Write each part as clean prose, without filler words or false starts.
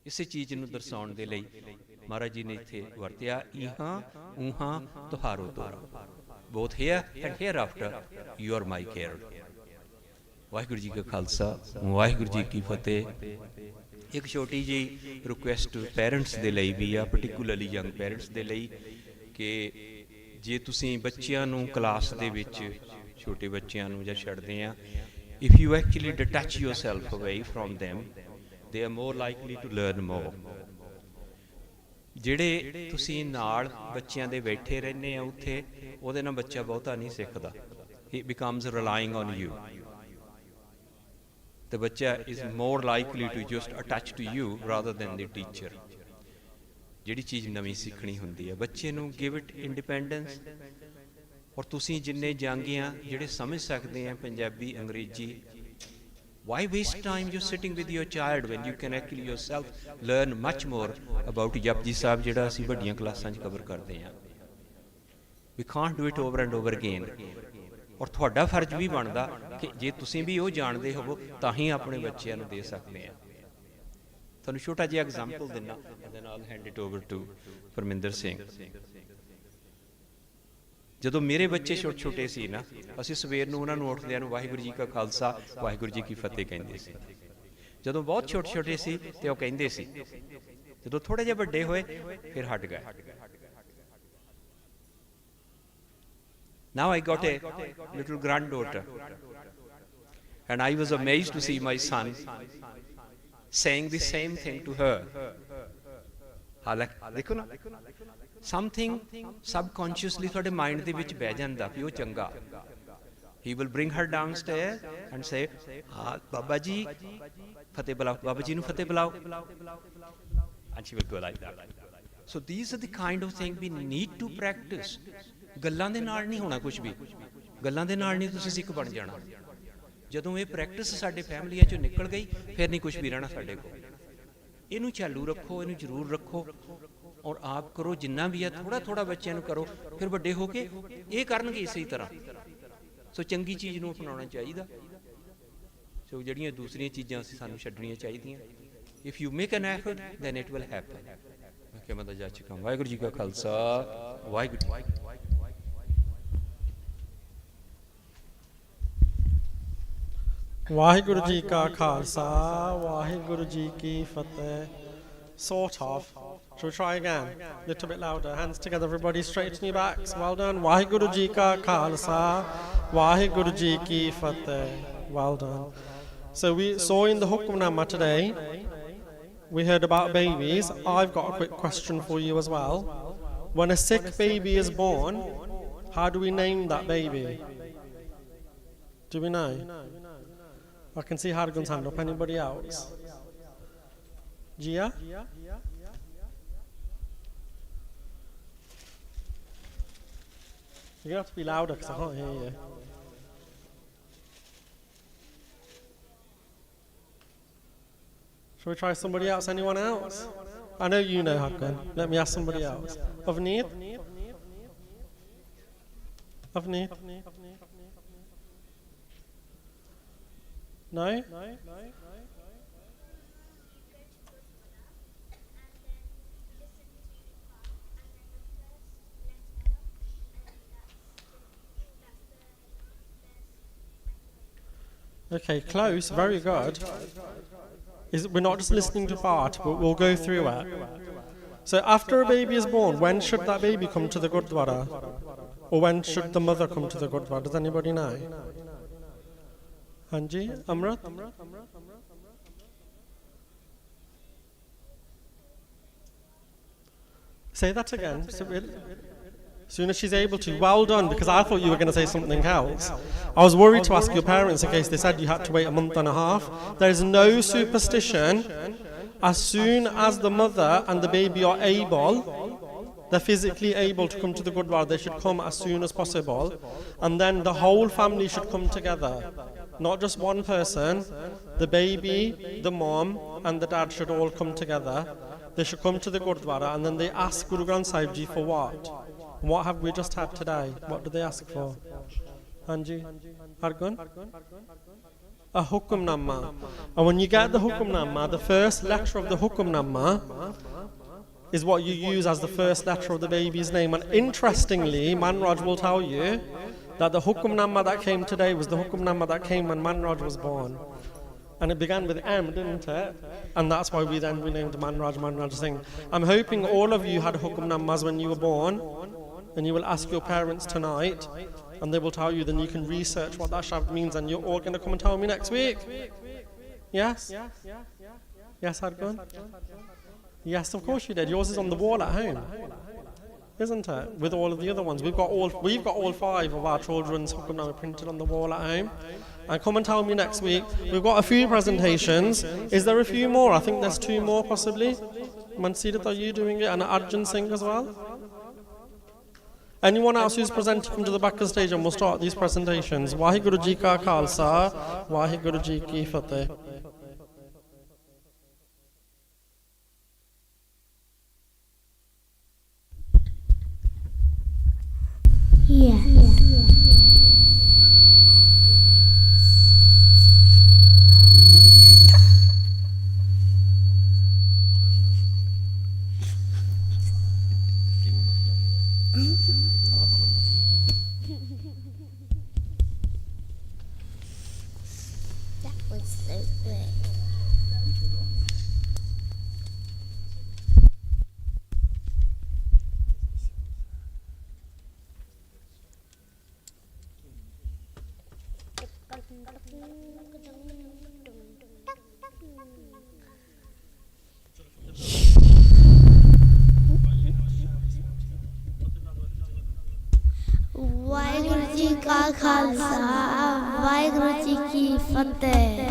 ਇਸੇ ਚੀਜ਼ ਨੂੰ ਦਰਸਾਉਣ ਦੇ ਲਈ ਮਹਾਰਾਜ ਜੀ ਨੇ ਇੱਥੇ ਵਰਤਿਆ ਇਹਾਂ ਊਹਾਂ ਤੁਹਾਰੋ ਤੋਰਾ, both here and hereafter you are my care. Waheguru ji ਕਾ ਖਾਲਸਾ, ਵਾਹਿਗੁਰੂ ਜੀ ਕੀ ਫਤਿਹ। ਇੱਕ ਛੋਟੀ ਜਿਹੀ ਰਿਕੁਐਸਟ ਪੈਰੈਂਟਸ ਦੇ ਲਈ ਵੀ ਆ, ਪਰਟੀਕੂਲਰਲੀ ਯੰਗ ਪੈਰੈਂਟਸ ਦੇ ਲਈ, ਕਿ ਜੇ ਤੁਸੀਂ ਬੱਚਿਆਂ ਨੂੰ ਕਲਾਸ ਦੇ ਵਿੱਚ, ਛੋਟੇ ਬੱਚਿਆਂ ਨੂੰ ਜਾਂ ਛੱਡਦੇ ਆ, if you actually detach yourself away from them, they are more likely to learn more. ਜਿਹੜੇ ਤੁਸੀਂ ਨਾਲ ਬੱਚਿਆਂ ਦੇ ਬੈਠੇ ਰਹਿੰਦੇ ਆ ਉੱਥੇ, ਉਹਦੇ ਨਾਲ ਬੱਚਾ ਬਹੁਤਾ ਨਹੀਂ ਸਿੱਖਦਾ। he becomes relying on you. The ਬੱਚਾ is more likely to just attach to you rather than the teacher. ਜਿਹੜੀ ਚੀਜ਼ ਨਵੀਂ ਸਿੱਖਣੀ ਹੁੰਦੀ ਹੈ ਬੱਚੇ ਨੂੰ, give it independence. ਔਰ ਤੁਸੀਂ ਜਿੰਨੇ ਜਾਂਗੇ ਆ ਜਿਹੜੇ ਸਮਝ ਸਕਦੇ ਆ ਪੰਜਾਬੀ ਅੰਗਰੇਜ਼ੀ, why waste time just sitting with your child when you can actually yourself learn much more about Japji Sahib, ਜਿਹੜਾ ਅਸੀਂ ਵੱਡੀਆਂ ਕਲਾਸਾਂ 'ਚ ਕਵਰ ਕਰਦੇ ਹਾਂ। we can't do it over and over again. ਔਰ ਤੁਹਾਡਾ ਫਰਜ਼ ਵੀ ਬਣਦਾ ਕਿ ਜੇ ਤੁਸੀਂ ਵੀ ਉਹ ਜਾਣਦੇ ਹੋਵੋ ਤਾਂ ਹੀ ਆਪਣੇ ਬੱਚਿਆਂ ਨੂੰ ਦੇ ਸਕਦੇ ਆ। ਤੁਹਾਨੂੰ ਛੋਟਾ ਜਿਹਾ ਐਗਜ਼ਾਮਪਲ ਦਿੰਦਾ, ਇਹਦੇ ਨਾਲ hand it over to Parminder Singh. ਜਦੋਂ ਮੇਰੇ ਬੱਚੇ ਛੋਟੇ ਛੋਟੇ ਸੀ ਨਾ, ਅਸੀਂ ਸਵੇਰ ਨੂੰ ਉਹਨਾਂ ਨੂੰ ਉੱਠਦਿਆਂ ਨੂੰ ਵਾਹਿਗੁਰੂ ਜੀ ਕਾ ਖਾਲਸਾ ਵਾਹਿਗੁਰੂ ਜੀ ਕੀ ਫਤਿਹ ਕਹਿੰਦੇ ਸੀ। ਜਦੋਂ ਬਹੁਤ ਛੋਟੇ ਛੋਟੇ ਸੀ ਤੇ ਉਹ ਕਹਿੰਦੇ ਸੀ, ਜਦੋਂ ਥੋੜੇ ਜਿਹੇ ਵੱਡੇ ਹੋਏ ਫਿਰ ਹਟ ਗਏ। Now I got a little granddaughter and I was amazed to see my son saying the same thing to her. ਹਾਲਾਂਕਿ ਦੇਖੋ ਨਾ, something subconsciously ਤੁਹਾਡੇ ਮਾਈਂਡ ਦੇ ਵਿੱਚ ਬਹਿ ਜਾਂਦਾ ਵੀ ਉਹ ਚੰਗਾ। he will bring her downstairs and say, Baba ji ਫਤਿਹ ਬੁਲਾਓ, ਬਾਬਾ ਜੀ ਨੂੰ ਫਤਿਹ ਬੁਲਾਓ, and she will go like that. So these are the kind of thing we need to practice. ਗੱਲਾਂ ਦੇ ਨਾਲ ਨਹੀਂ ਹੋਣਾ ਕੁਝ ਵੀ, ਗੱਲਾਂ ਦੇ ਨਾਲ ਨਹੀਂ ਤੁਸੀਂ ਸਿੱਖ ਬਣ ਜਾਣਾ। ਜਦੋਂ ਇਹ ਪ੍ਰੈਕਟਿਸ ਸਾਡੇ ਫੈਮਲੀਆਂ 'ਚੋਂ ਨਿਕਲ ਗਈ ਫਿਰ ਨਹੀਂ ਕੁਝ ਵੀ ਰਹਿਣਾ ਸਾਡੇ ਕੋਲ। ਇਹਨੂੰ ਚਾਲੂ ਰੱਖੋ, ਇਹਨੂੰ ਜ਼ਰੂਰ ਰੱਖੋ ਔਰ ਆਪ ਕਰੋ ਜਿੰਨਾ ਵੀ ਆ, ਥੋੜ੍ਹਾ ਥੋੜ੍ਹਾ ਬੱਚਿਆਂ ਨੂੰ ਕਰੋ, ਫਿਰ ਵੱਡੇ ਹੋ ਕੇ ਇਹ ਕਰਨਗੇ ਇਸੇ ਤਰ੍ਹਾਂ। ਸੋ ਚੰਗੀ ਚੀਜ਼ ਨੂੰ ਅਪਣਾਉਣਾ ਚਾਹੀਦਾ। ਸੋ ਜਿਹੜੀਆਂ ਦੂਸਰੀਆਂ ਚੀਜ਼ਾਂ ਅਸੀਂ ਸਾਨੂੰ ਛੱਡਣੀਆਂ ਚਾਹੀਦੀਆਂ। If you make an effort then it will happen. ਮੈਂ ਕਿਹਾ ਮੈਂ ਤਾਂ ਜਾ ਚੁੱਕਾ। ਵਾਹਿਗੁਰੂ ਜੀ ਕਾ Khalsa, Waheguru ji. Waheguru Ji Ka Khalsa, Waheguru Ji Ki Fateh. Sort of. Shall we try again? A little bit louder. Hands together, everybody. Straighten your backs. Well done. Waheguru Ji Ka Khalsa, Waheguru Ji Ki Fateh. Well done. So we saw in the Hukamnama today, we heard about babies. I've got a quick question for you as well. When a sick baby is born, how do we name that baby? Do we know? I can see Hargun's hand up. Anybody else? Gia? You're going to have to be louder because I can't hear you. Shall we try somebody else? Anyone else? I know you know Hargun. Let me ask somebody else. Avneet? Avneet? No? Okay, close, very good. We're not just listening to part, but we'll go through it. So after a baby is born, when should that baby come to the Gurdwara? Or when should the mother come to the Gurdwara? Does anybody know? Hanji, Amrit? Say that again. Soon as she's able to. Well done, because I thought you were going to say something else. I was worried to ask your parents in case they said you had to wait a month and a half. There is no superstition. As soon as the mother and the baby are able, they're physically able to come to the Gurdwara, they should come as soon as possible. And then the whole family should come together. Not just one person. The baby, the mom, and the dad should all come together. They should come to the Gurdwara and then they ask Guru Granth Sahib Ji for what? What have we just had today? What do they ask for? Hanji? Hargun? a hukumnama. And when you get the hukumnama, the first letter of the hukumnama is what you use as the first letter of the baby's name. And interestingly, Manraj will tell you that the hukumnama that came today was the hukumnama that came when Manraj was born. And it began with M, didn't it? And that's why we then renamed Manraj Singh. I'm hoping all of you had hukumnamas when you were born, and you will ask your parents tonight, and they will tell you, then you can research what that shabd means, and you're all going to come and tell me next week. Yes? Yes, Hargun? Yes, of course you did. Yours is on the wall at home, isn't it? With all of the other ones. We've got all 5 of our children's hukumnama printed on the wall at home. And come and tell me next week. We've got a few presentations. Is there a few more? I think there's 2 more possibly. Mansirat, are you doing it? And Arjun Singh as well? Anyone else who's presenting, come to the back of the stage and we'll start these presentations. Waheguru Ji Ka Khalsa, Waheguru Ji Ki Fateh. Waheguru ji का खालसा वाहिगुरु जी की फतेह.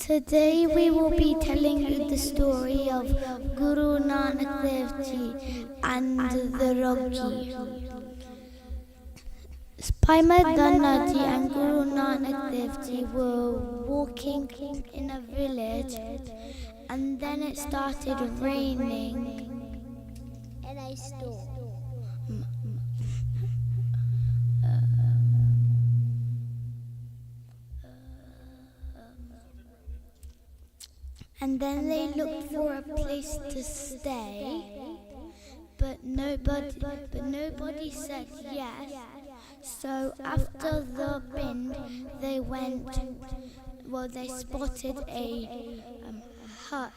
Today we will be telling you the story of Guru Nanak Dev Ji and the Rogi. Paimad Dhanna Ji and Guru Nanak Dev Ji were walking in a village, and then it started raining and I stopped. And then they looked for a place to stay, but nobody said yes. So after the bin, they spotted a hut,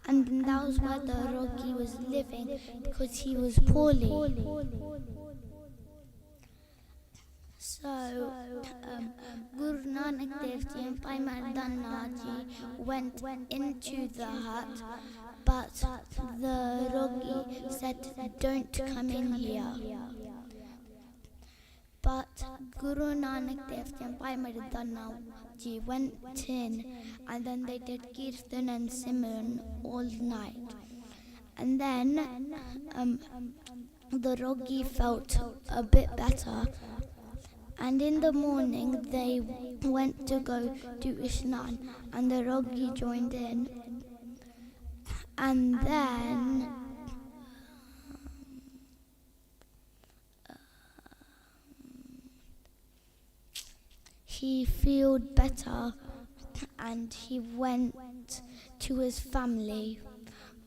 and that was where the Rogi was living because he was poorly. So Guru Nanak Dev Ji and Paimad Dhanna Ji went into the hut, but the Rogi said, "Don't come in here." But Guru Nanak Dev Ji and Paimad Dhanna Ji went in, and then they did Kirtan and Simran all night. And then the Rogi felt a bit better. And in the morning, they went to go do Ishnan, and the Rogi joined in. And then he felt better, and he went to his family.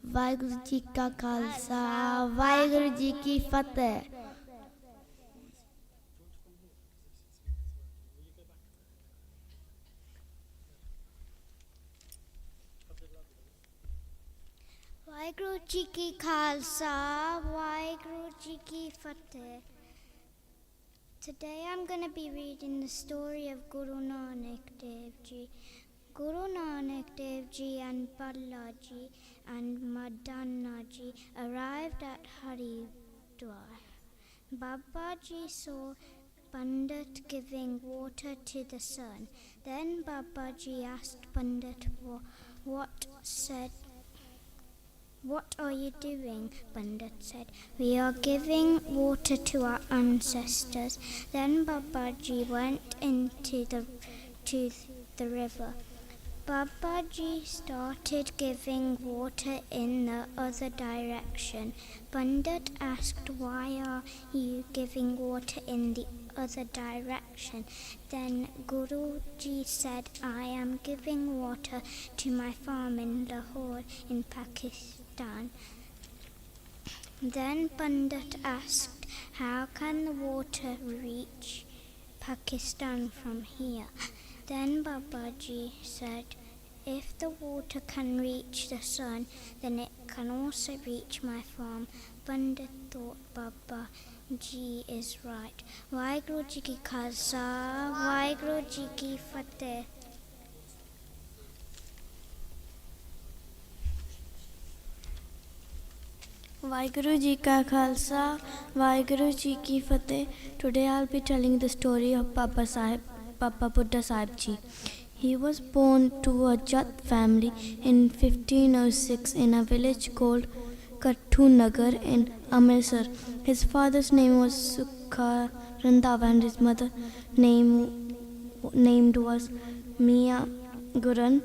Vaheguru Ji Ka Khalsa, Vaheguru Ji Ki Fateh. Vaheguru Ji Ki Khalsa, Vaheguru Ji Ki Fateh. Today I'm going to be reading the story of Guru Nanak Dev Ji. Guru Nanak Dev Ji and Balaji and Madana Ji arrived at Haridwar. Babaji saw Pandit giving water to the sun. Then Babaji asked Pandit what are you doing? Pandit said, "We are giving water to our ancestors." Then Babaji went into the river. Babaji started giving water in the other direction. Pandit asked, "Why are you giving water in the other direction?" Then Guruji said, "I am giving water to my farm in Lahore in Pakistan." Then Pandit asked, "How can the water reach Pakistan from here?" Then Babaji said, "If the water can reach the sun, then it can also reach my farm." Pandit thought Babaji is right. Waheguru Ji ki Khalsa, Waheguru Ji ki Fateh. Waheguru Ji ka Khalsa, Waheguru Ji ki Fateh. Today I'll be telling the story of Papa Buddha Sahib Ji. He was born to a Jat family in 1506 in a village called Kathu Nagar in Amritsar. His father's name was Sukha Randhawa and his mother named was Mia Guran.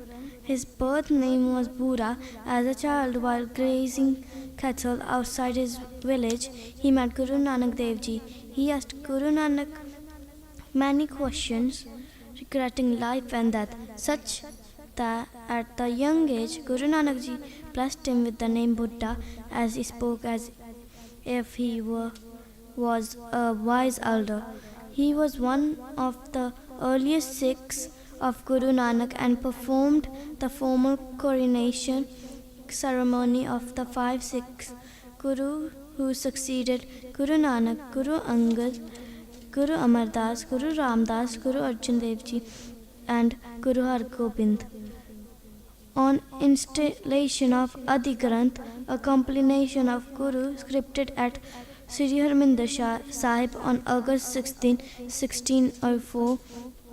His birth name was Bura. As a child, while grazing cattle outside his village, he met Guru Nanak Dev Ji. He asked Guru Nanak many questions regarding life and death, such that at the young age, Guru Nanak Ji blessed him with the name Buddha, as he spoke as if he was a wise elder. He was one of the earliest Sikhs of Guru Nanak and performed the formal coronation ceremony of the 5 Sikhs Guru who succeeded Guru Nanak, Guru Angad, Guru Amar Das, Guru Ram Das, Guru Arjan Dev Ji and Guru Har Gobind. On installation of Adi Granth, a compilation of Guru scripted at Sri Harmandir Sahib on August 16, 1604,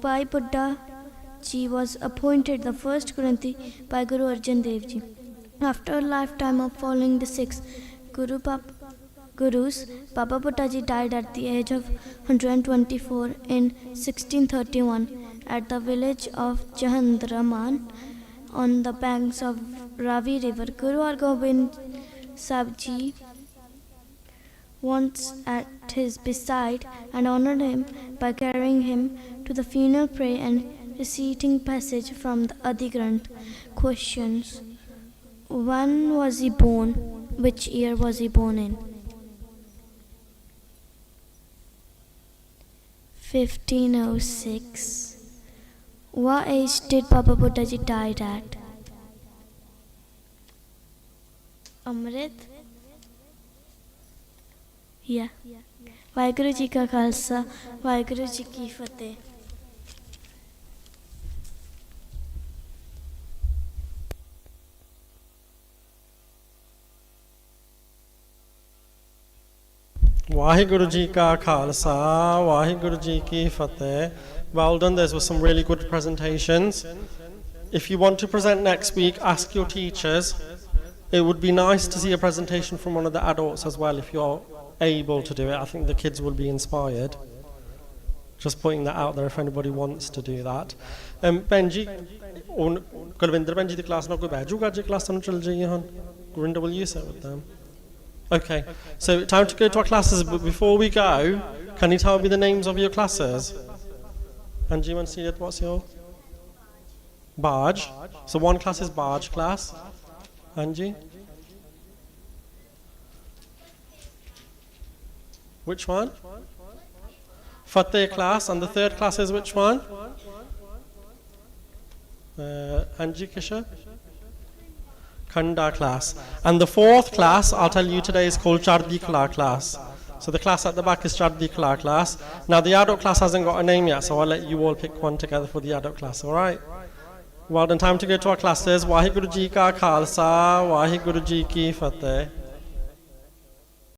Bhai Buddha Ji was appointed the first Granthi by Guru Arjan Dev Ji. After a lifetime of following the 6 Gurus, Baba Buddha Ji died at the age of 124 in 1631 at the village of Jahandraman on the banks of Ravi River. Guru Har Gobind Sahib Ji once at his beside and honored him by carrying him to the funeral prayer and reciting passage from the Adi Granth. Questions: when was he born? Which year was he born in? 1506. What age did Baba Buddha Ji died at? Amrit? Yeah. Waheguru Ji ka Khalsa, Waheguru Ji ki Fateh. Waheguru Ji ka Khalsa, Waheguru Ji ki Fateh. Well done, those were some really good presentations. If you want to present next week, ask your teachers. It would be nice to see a presentation from one of the adults as well if you're able to do it. I think the kids will be inspired. Just putting that out there if anybody wants to do that. Benji, Gurvinder Benji the class not go bad. You got your class on Gurinder, will you sit with them? Okay, so time to go to our classes, but before we go, can you tell me the names of your classes? And do you want to see that? What's your? Barge. So one class is Barge class. Angie? Which one? Fateh class. And the third class is which one? Angie Kisha? Khanda class. And the fourth class, I'll tell you today, is called Chardi Kala class. So the class at the back is Chardi Kala class. Now the adult class hasn't got a name yet, so I'll let you all pick one together for the adult class, alright? Well done, time to go to our classes. Waheguru Ji ka Khalsa, Waheguru Ji ki Fateh.